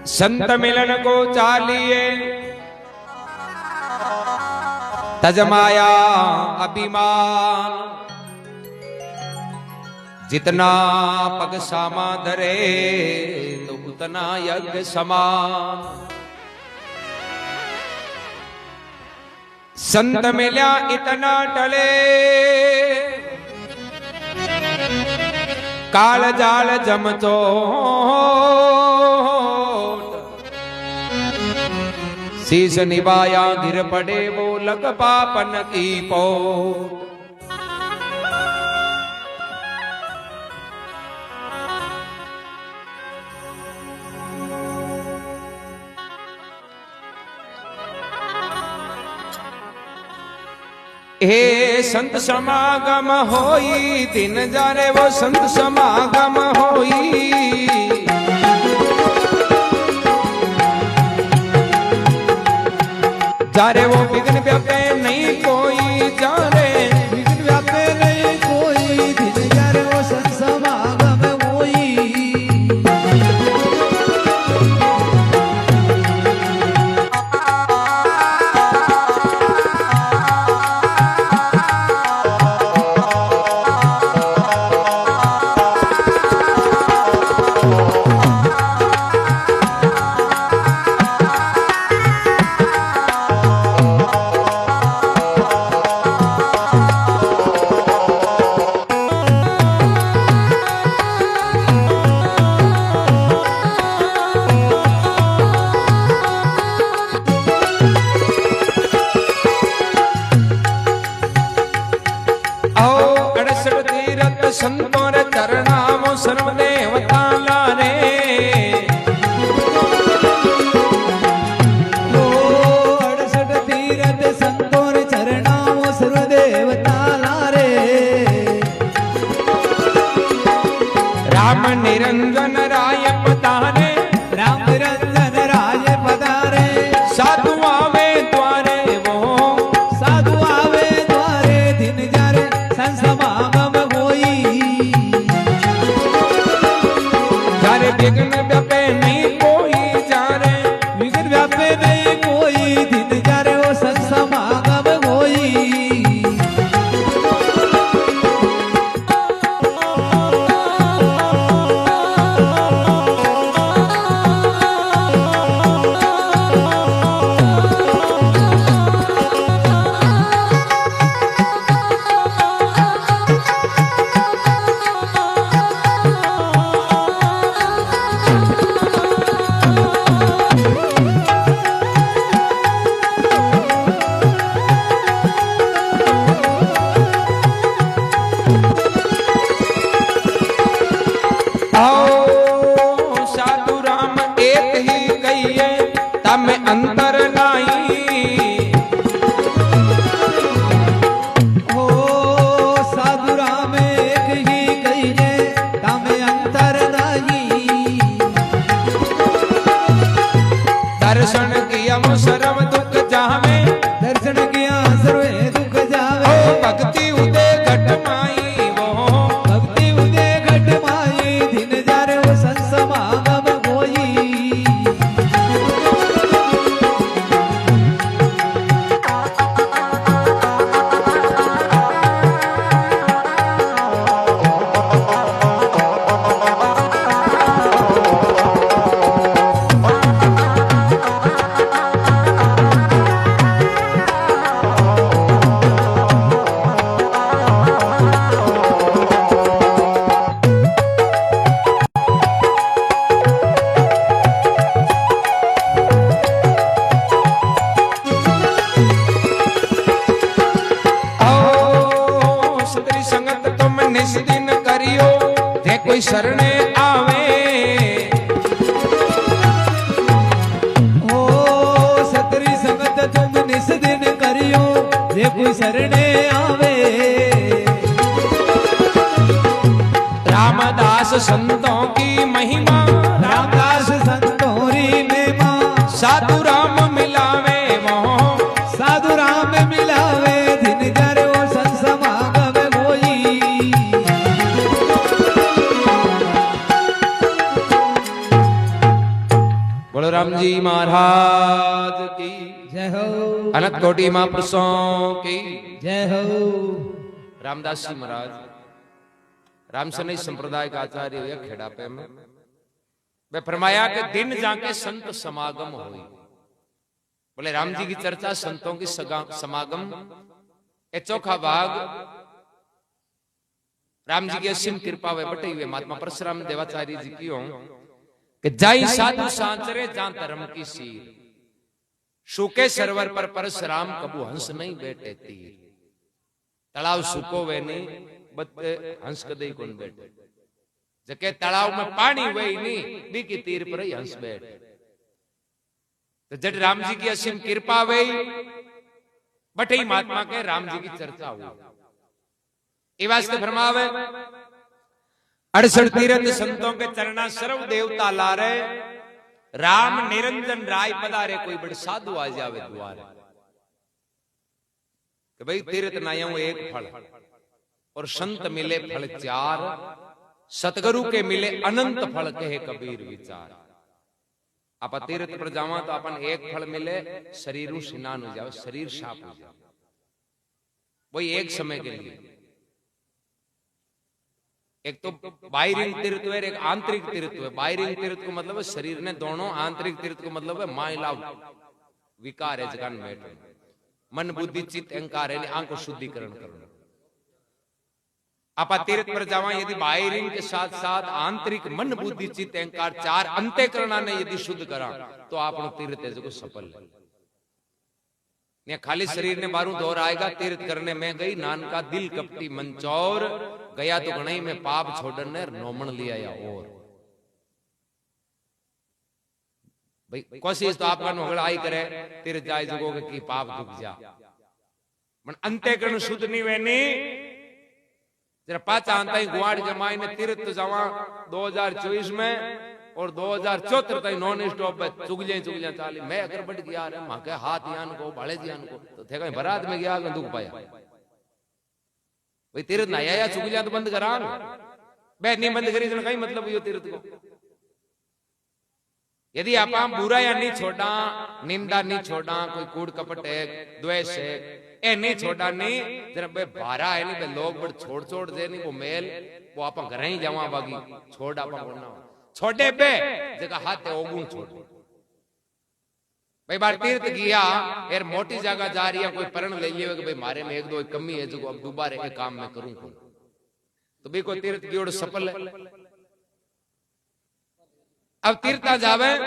संत मिलन को चालिए तजमाया अभिमान, जितना पग सामा धरे तो उतना यज्ञ समान। संत मिल्या इतना टले काल जाल जमचो, शीश निभाया गिर पड़े वो लग पापन की पोट। हे संत समागम होई दिन जाने वो संत समागम होई, जारे वो विघ्न व्यापे नहीं कोई जाने, विघ्न व्यापे नहीं कोई दिन जारे वो संत समागम होई। संतों रे चरणामो सर्वदेवता लारे, ओ 68 तीरथ संतों रे चरणामो सर्वदेवता लारे। राम निरंजन राय पधारे, राम निरंजन राय पधारे, साधु आवे द्वारे वो, साधु आवे द्वारे दिन जारे संत समागम विघ्न व्यापे नहीं कोई जारे, विघ्न व्यापे नहीं कोई दिन जारे वो संत समागम होई। साधु राम एक ही कहिए तम अंतर नाई, ओ साधु राम एक ही कहिए तम अंतर नहीं। दर्शन किया वो सर्व दुख जावे, दर्शन किया सर्वे दुख जावे, भक्ति उदय घट माई वो, भक्ति उदय घट माई दिन जारे वो संत समागम होई। दिन करियो जे कोई शरणे आवे, ओ सतरी संगत तुम निस दिन करियो जे कोई शरणे आवे। रामदास संतों की महिमा, रामदास संतों री महिमा, साधु राम मिलावे वो, साधु राम मिलावे दिन जारे वो संत समागम होई। बोलो राम जी महाराज की जय हो अनंत कोटि महापुरुषों की जय हो। रामदास जी महाराज रामसनई संप्रदाय का आचार्य हुए खेड़ा पे में वे फरमाया कि दिन जाके संत समागम हुई। बोले राम जी की चर्चा संतों की समागम ए चौथा भाग राम जी की असीम कृपा वे बटे हुए महात्मा परशुराम देवाचार्य जी की हो कि जाई साधु सांचरे जान धर्म की सीर सूके सरवर पर परशुराम कबू हंस नहीं बैठे तीर तलाव सूको वे नहीं बत हंस कदे कौन बैठे जके तालाब में पानी वही नहीं बीकी तीर पर ही हंस बैठ। तो जट राम जी की असीम कृपा वही बटे महात्मा के राम जी की चर्चा हुई। वास्ते फरमावे 68 तीर्थ संतों के चरणा सर्व देवता लारे राम निरंजन राय पधारे कोई बड़े साधु आ जावे द्वारे कि भाई तीर्थ नायों एक फल और संत मिले फल 4 सतगुरु के मिले अनंत फल कहे कबीर विचार। आप तीर्थ पर जावा तो अपन एक फल मिले शरीर स्नान हो जाओ शरीर साफ हो जाओ वही एक समय के लिए। एक तो बाहरी तीर्थ है एक आंतरिक तीर्थ है। बाहरी तीर्थ को मतलब है शरीर ने दोनों आंतरिक तीर्थ को मतलब है माइला विकार है जगन में मन बुद्धि चित्त अहंकार है आंख को शुद्धिकरण करना। आप तीर्थ पर जावा यदि बाहरी के साथ साथ आंतरिक मन बुद्धि चित्त अहंकार 4 अंतःकरणा ने यदि शुद्ध करा तो आप तीर्थ है जो सफल है। खाली शरीर ने बारू दौर आएगा तीर्थ करने में गई नान का दिल कपटी मंचौर गया तो गणई में पाप छोड़ने नोमन लिया या और भाई कोशिश तो आपका नोगड़ा आई करे तीर्थ जाए जगोगे कि पाप दुख जा मन अंत्यकरण शुद्ध नहीं वेनी जरा पाचा अंता ही गुआड़ के माई ने तीर्थ तो जावा 2024 में और 2074 तक नॉन स्टॉप पे चुगलियां चाली मैं अगर बढ़ गया रे मां के हाथ यान को बाले यान को तो थे कहीं बरात में गया दुख पाया भाई तीर्थ ना आया चुगलियां तो बंद करा बे नहीं बंद करी तो कहीं मतलब यो तीर्थ को यदि आप बुराया नहीं छोड़ा निंदा नहीं छोड़ा कोई कूड़ कपट है द्वेष है ए नहीं छोड़ा नहीं जरा बे भारा है नहीं बे लोग बड़ छोड़ दे नहीं वो मेल वो आप घर ही जावा बागी छोड़ आप छोड़े बे जगह हाथ है ओगुण छोड़ भाई बार तीर्थ किया यार मोटी जगह जा रही है कोई परण ले लियो कि भाई मारे में एक दो कमी है जो अब दोबारा एक काम में करूं तो भी कोई तीर्थ की ओर सफल है। अब तीर्था जावे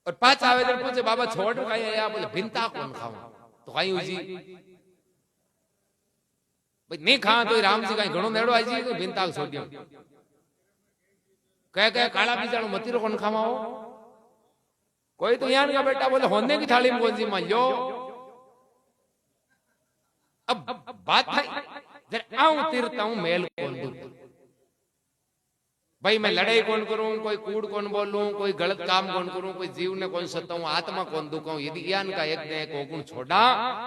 और पांच आवे जब पूछे बाबा छोड़ कहीं या बोले भिंता कौन खाऊं तो कहीं जी भाई नहीं खा तो राम जी कहीं घणो नेड़ो आई जी तो भिंता छोड़ दियो कह काला बीजाणु मतीरो कौन खावाओ कोई तो यान का बेटा बोले होने की थाली में कौन सी मान लो। अब बात है जरा आऊं तीर्थ आऊं मेल कौन दूं भाई मैं लड़ाई कौन करूं कोई कूड़ कौन बोलूं कोई गलत काम कौन करूं कोई जीव ने कौन सताऊं आत्मा कौन दुखाऊं यदि ज्ञान का एक ने एक गुण छोड़ा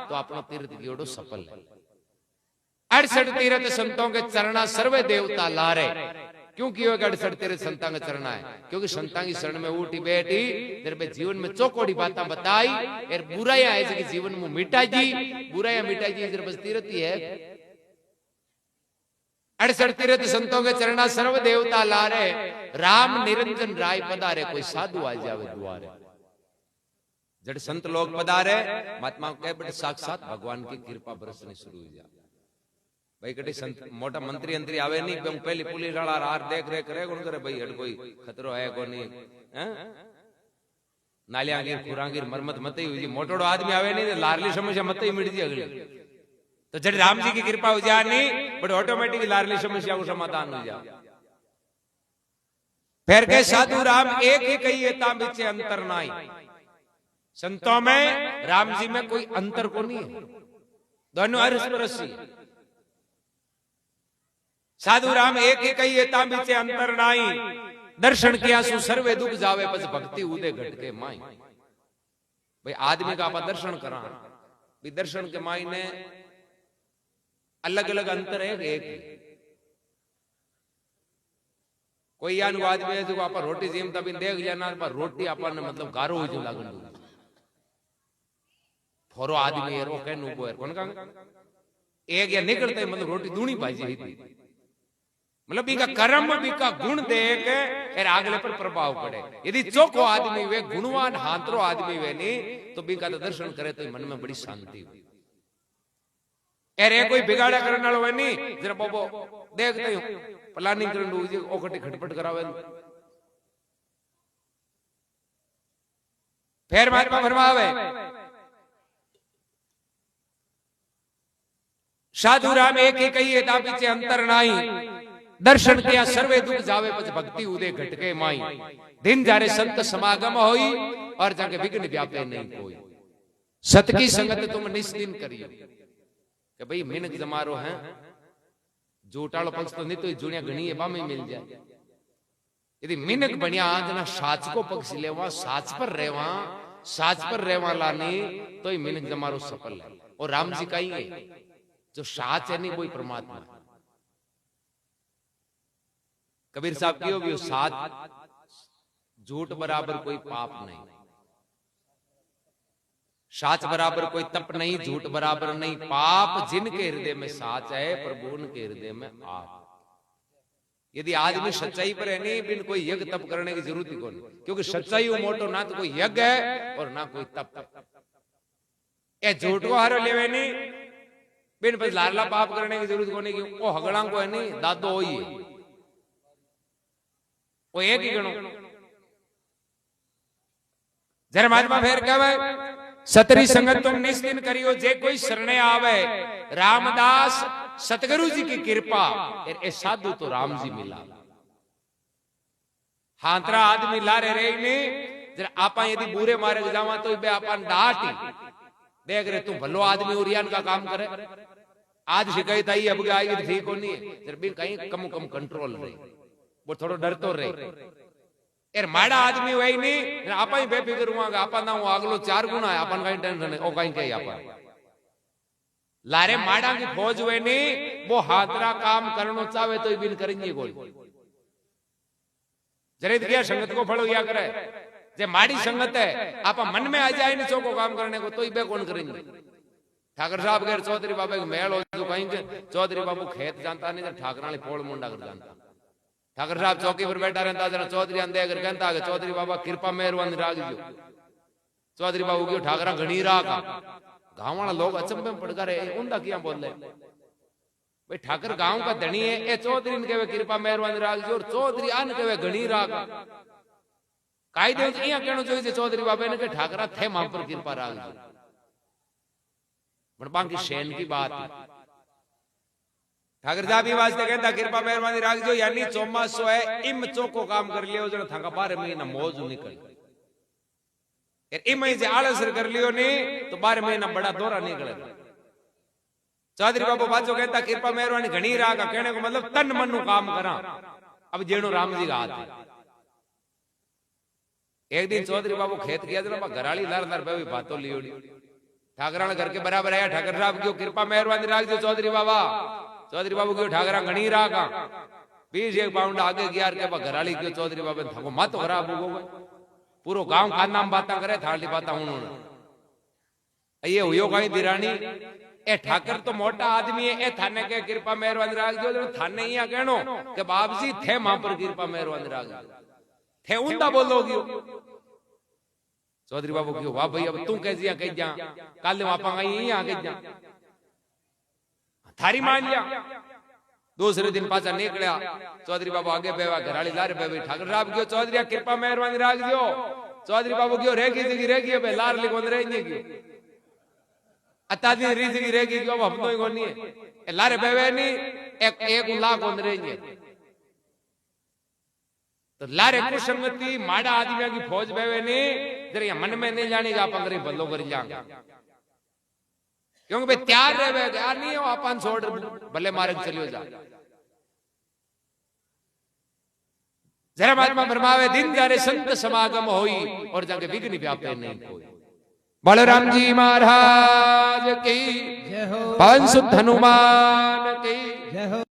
तो अपना तीर्थ की सफल है। 68 तीर्थ संतों के चरणा सर्वे देवता लारे क्योंकि 68 तीर्थ संतां का चरणा है क्योंकि संतां की शरण में उठी बैठी तेरे जीवन में चौकोड़ी बातें बताई और बुराइयां ऐसे कि जीवन में मिटाई जी बुराइयां मिटाई जी बस तीर्थ ही है। 68 तीर्थ संतों के चरणा सर्व देवता लारे राम निरंजन राय पधारे कोई साधु आ जावे द्वारे जड़ संत लोग पधारे महात्मा कहे बड़े साक्षात भगवान की कृपा बरसनी शुरू हो जा भाई कटी संत मोटा मंत्री अंतरी आवे नहीं पे पहली पुलिस वाला रार देख रेख करे कौन करे भाई हट कोई खतरो है को नहीं नालियां गिर खुरा गिर मरमत मत ही हुई मोटोड़ो आदमी आवे नहीं लारली समस्या मत ही मिट जी अगली तो जब राम जी की कृपा हो जा नहीं बट ऑटोमेटिक लारली समस्या को समाधान हो जा फिर के साधु राम एक ही कही बीचे अंतर नाई संतों में राम जी में कोई अंतर को नहीं है दोनों अरसी साधु राम एक ही कही बीचे अंतर नाई दर्शन किया सु सर्वे दुख जावे बस भक्ति उदे घट के माई भाई आदमी का आप दर्शन करा भी दर्शन के माई ने अलग अलग अंतर है एक कोई यान को आदमी है जो आप रोटी जेम तभी देख लेना पर रोटी अपन मतलब गारो हो जो लागन फोरो आदमी है रो कहनु को है कौन का एक या निकलते मतलब रोटी दूनी भाजी ही थी मतलब इनका कर्म इनका गुण देख और आगले पर प्रभाव पड़े यदि चोखो आदमी वे गुणवान हांतरो आदमी वे नहीं तो बिका तो दर्शन करे तो मन में बड़ी शांति हुई अरे कोई बिगाड़ा करने वाला नहीं जरा बाबो देखते हो प्लानिंग करने हुई ओखटे खटपट करावे फिर महात्मा फरमावे साधु राम एक ही कही ता पीछे अंतर नाही दर्शन किया सर्वे दुख जावे पछ भक्ति उदे घटके माई दिन जारे संत समागम होई और जाके विघ्न व्यापे नहीं कोई सत की संगत तुम निस्दिन करियो कि भाई मिनक जमारो है जोटालो पक्ष तो नहीं तो जुनिया घणी है बामे मिल जाए यदि मिनक बनिया आज ना साच को पक्ष लेवा साच पर रेवा लानी तो ही मिनक जमारो सफल है और राम जी का ही है जो साच है नहीं कोई परमात्मा कबीर साहब की भी साच झूठ बराबर कोई पाप नहीं साच बराबर कोई तप नहीं झूठ बराबर नहीं पाप जिनके हृदय में साच है प्रभु उनके हृदय में आप यदि आदमी सच्चाई पर है नहीं बिन कोई यज्ञ तप करने की जरूरत ही कौन क्योंकि सच्चाई वो मोटो ना तो कोई यज्ञ है और ना कोई तप ए झूठ को हारो लेवे नहीं बिन बस लारला पाप करने की जरूरत कोनी क्यों वो हगड़ा को है नहीं दादो होई वो एक ही गणो जरा महात्मा फेर कहवे सतरी संगत तुम निस्दिन करियो जे कोई शरणे आवे रामदास सतगुरु जी की कृपा ए साधु तो राम जी मिला हांतरा आदमी लारे रे ने जरा आपा यदि बुरे मार्ग जावा तो बे आपन डाटी देख रहे तू भलो आदमी उरियान का काम करे आज शिकायत आई अब आएगी ठीक होनी है जरा बिन कहीं कम कंट्रोल रहे वो थोड़ा डर तो रहे यार माड़ा आदमी वही नहीं आपा ही बेफिक्र हुआ आपा ना वो अगलो 4 गुना है अपन कहीं टेंशन है ओ कहीं आपा लारे माड़ा की फौज हुए नहीं वो हाथरा काम करनो चाहे तो बिन करेंगे कोई जरे दिया संगत को फड़ो या करे जे माड़ी संगत है आपा मन में आ जाए नहीं चौको काम करने को तो ही बे कौन करेंगे ठाकर साहब के चौधरी बाबा के मेल हो जो कहीं चौधरी बाबू खेत जानता नहीं ठाकरा फोड़ मुंडा कर जानता ठाकर साहब चौकी पर बैठा रहता जरा चौधरी अंदे अगर कहता है चौधरी बाबा कृपा मेहरबानी राख जो चौधरी बाबू क्यों ठाकरा घनी राख गांव वाला लोग अचंभे में पड़ रहे उनका क्या बोल रहे भाई ठाकर गांव का धनी है ए चौधरी ने कहे कृपा मेहरबानी राख जो और चौधरी आन कहे घनी राख कायदे इया कहना चाहिए चौधरी बाबा ने के ठाकरा थे मां पर कृपा राख जो पर बाकी शैन की बात ठाकर साहब ये वास्ते कहता कृपा मेहरबानी राख जो यानी चौमासो है इम चौको काम कर लियो जो थाका 12 महीना मौज निकल इम से आलस कर लियो नहीं तो 12 महीना बड़ा दौरा निकले चौधरी बाबू बाजो कहता कृपा मेहरबानी घनी राख कहने को मतलब तन मन नु काम करा अब जेणो राम जी का हाथ है एक दिन चौधरी बाबू खेत किया जरा घराली लार लार बेवी बातों लियोड़ी ठाकरा घर के बराबर आया ठाकर साहब क्यों कृपा मेहरबानी राख दो चौधरी बाबा चौधरी बाबू क्यों ठाकरा घनी राखा 20 पाउंड आगे गया के घराली क्यों चौधरी बाबा थको मत खराब हो गए पूरो गांव का नाम बाता करे थाली बाता हूं ये हुयो कहीं दिरानी ए ठाकर तो मोटा आदमी है ए थाने के कृपा मेहरबानी राख दो थाने यहाँ कहनो कि बाप जी थे मां पर कृपा मेहरबानी राख थे उंदा बोलोगी चौधरी बाबू क्यों वाह भाई अब तू कैसी कह जा कल आप कह जा थारी मान लिया दूसरे दिन पाचा निकलिया चौधरी बाबू आगे बेवा घराली लार बेबी ठाकर साहब क्यों चौधरी कृपा मेहरबानी राख दियो चौधरी बाबू क्यों रेगी बे लार लिखो रहेंगे क्यों अतादी रीजगी रहेगी क्यों अब हम तो ही कोनी है लारे बेवे नहीं एक लाख कोन रहेंगे तो लारे कुसंगति माड़ा आदमी की फौज बेवे नहीं जरा मन में नहीं जाने का पंगरी बल्लो कर जाएंगे क्योंकि भाई तैयार रहे यार नहीं हो अपन छोड़ भले मार्ग चलियो जा जरा महात्मा फरमावे दिन जारे संत समागम होई और जाके विघ्न व्यापे नहीं कोई बलराम जी महाराज की जय हो पवन सुत हनुमान की जय हो।